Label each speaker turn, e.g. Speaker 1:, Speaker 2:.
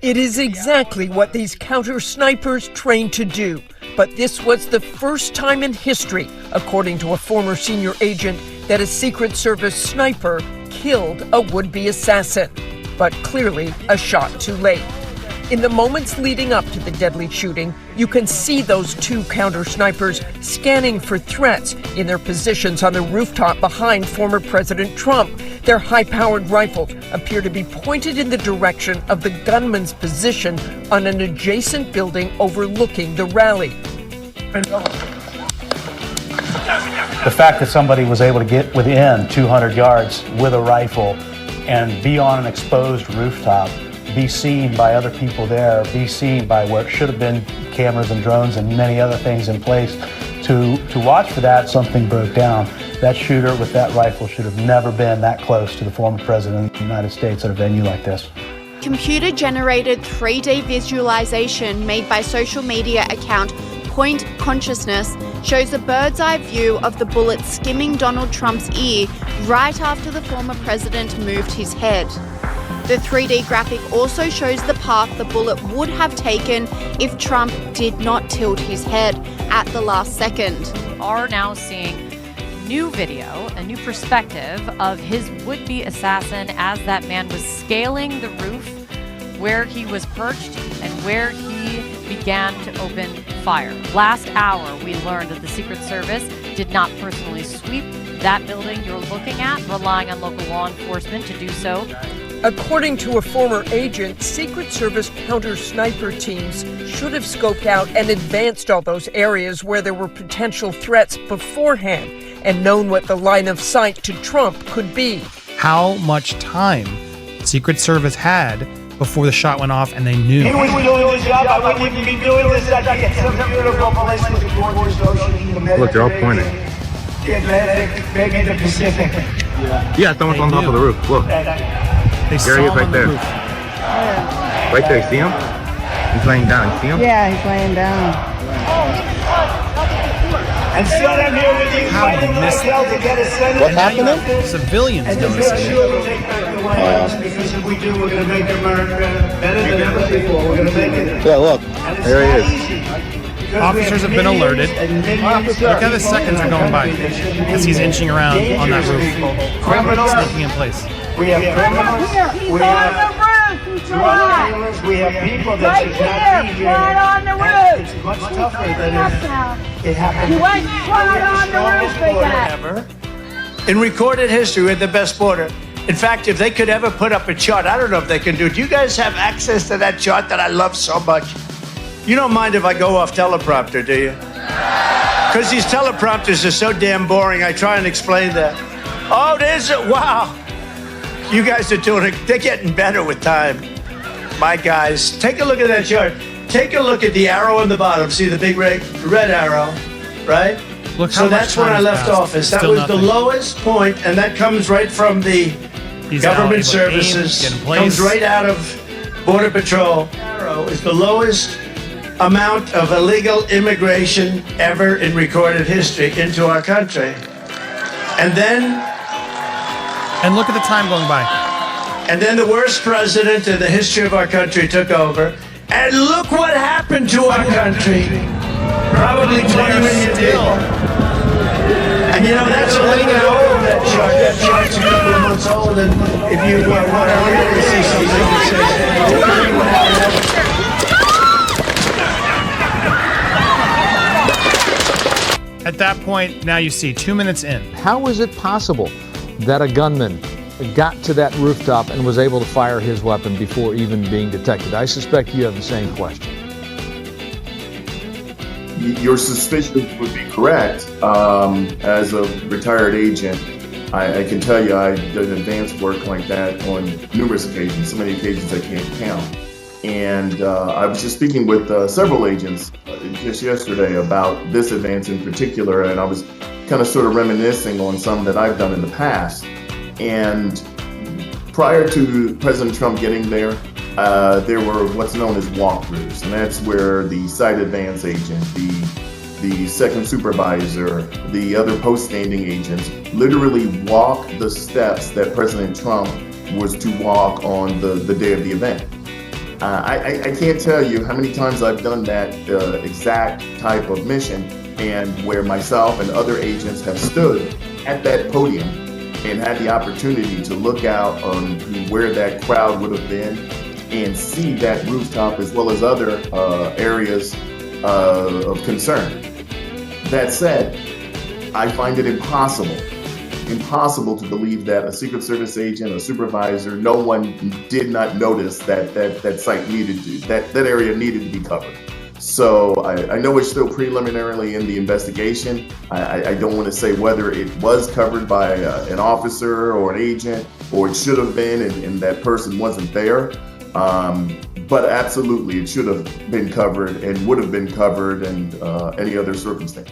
Speaker 1: It is exactly what these counter-snipers train to do. But this was the first time in history, according to a former senior agent, that a Secret Service sniper killed a would-be assassin. But clearly, a shot too late. In the moments leading up to the deadly shooting, you can see those two counter-snipers scanning for threats in their positions on the rooftop behind former President Trump. Their high-powered rifles appear to be pointed in the direction of the gunman's position on an adjacent building overlooking the rally.
Speaker 2: The fact that somebody was able to get within 200 yards with a rifle and be on an exposed rooftop, be seen by other people there, be seen by where it should have been cameras and drones and many other things in place. To watch for that, something broke down. That shooter with that rifle should have never been that close to the former president of the United States at a venue like this.
Speaker 3: Computer-generated 3D visualization made by social media account Point Consciousness shows a bird's-eye view of the bullet skimming Donald Trump's ear right after the former president moved his head. The 3D graphic also shows the path the bullet would have taken if Trump did not tilt his head at the last second.
Speaker 4: Are now seeing new video, a new perspective of his would-be assassin as that man was scaling the roof where he was perched and where he began to open fire. Last hour, we learned that the Secret Service did not personally sweep that building you're looking at, relying on local law enforcement to do so.
Speaker 1: According to a former agent, Secret Service counter-sniper teams should have scoped out and advanced all those areas where there were potential threats beforehand and known what the line of sight to Trump could be.
Speaker 5: How much time Secret Service had before the shot went off and they knew.
Speaker 6: He was doing his job. I wouldn't even be doing this. I get some beautiful place with the gorgeous ocean, the Mediterranean.
Speaker 7: Look, they're all pointing.
Speaker 6: The Atlantic, maybe the Pacific.
Speaker 7: Yeah, someone's on top of the roof. Look.
Speaker 5: They
Speaker 7: There he is right there.
Speaker 5: Roof.
Speaker 7: Right there, you see him? He's laying down, you see him?
Speaker 8: Yeah, he's laying down.
Speaker 6: And still I'm here with you fighting like hell to get a Senate.
Speaker 7: What happened?
Speaker 5: Civilians
Speaker 6: And
Speaker 5: noticing
Speaker 6: this
Speaker 5: it.
Speaker 6: sure will take back the White House, because if we do, we're going to make America better than ever before. We're going to make it.
Speaker 7: Yeah, look.
Speaker 6: And it's
Speaker 7: There he
Speaker 6: not
Speaker 7: is.
Speaker 6: easy, because
Speaker 5: Officers have been alerted. Look how the seconds are going by as he's inching around on that roof, sneaking in place.
Speaker 6: We have criminals, we have drug dealers, we have people that should not be here. And it's much tougher than it happened.
Speaker 8: You went right on the roof again.
Speaker 6: In recorded history, we're the best border. In fact, if they could ever put up a chart, I don't know if they can do it. Do you guys have access to that chart that I love so much? You don't mind if I go off teleprompter, do you? Because these teleprompters are so damn boring, I try and explain that. Oh, there's it. Wow. You guys are doing it. They're getting better with time. My guys, take a look at that chart. Take a look at the arrow on the bottom. See the big red arrow, right?
Speaker 5: Look how
Speaker 6: So that's
Speaker 5: much
Speaker 6: when I
Speaker 5: time
Speaker 6: left
Speaker 5: has passed.
Speaker 6: office. That
Speaker 5: Still
Speaker 6: was
Speaker 5: nothing.
Speaker 6: the lowest point, and that comes right from the
Speaker 5: He's now able
Speaker 6: government
Speaker 5: to aim,
Speaker 6: services.
Speaker 5: get in place.
Speaker 6: Comes right out of Border Patrol. Arrow is the lowest amount of illegal immigration ever in recorded history into our country. And then
Speaker 5: look at the time going by.
Speaker 6: the worst president in the history of our country took over. And look what happened to our country. Probably 20 million people. And you know, that's a little bit old, that chart. That chart's a couple of months old. And if you want to really see something that says, what happened.
Speaker 5: At that point, now you see 2 minutes in.
Speaker 9: How is it possible that a gunman got to that rooftop and was able to fire his weapon before even being detected? I suspect you have the same question.
Speaker 10: Your suspicions would be correct. As a retired agent, I can tell you I've done advanced work like that on numerous occasions, so many occasions I can't count. And I was just speaking with several agents just yesterday about this advance in particular, and I was kind of sort of reminiscing on some that I've done in the past. And prior to President Trump getting there, there were what's known as walkthroughs, and that's where the site advance agent, the second supervisor, the other post-standing agents literally walk the steps that President Trump was to walk on the day of the event. I can't tell you how many times I've done that exact type of mission, and where myself and other agents have stood at that podium and had the opportunity to look out on where that crowd would have been and see that rooftop as well as other areas of concern. That said, I find it impossible to believe that a Secret Service agent, a supervisor, no one did not notice that site needed to, that area needed to be covered. So I know it's still preliminarily in the investigation. I don't want to say whether it was covered by an officer or an agent, or it should have been and that person wasn't there. But absolutely, it should have been covered and would have been covered in any other circumstance.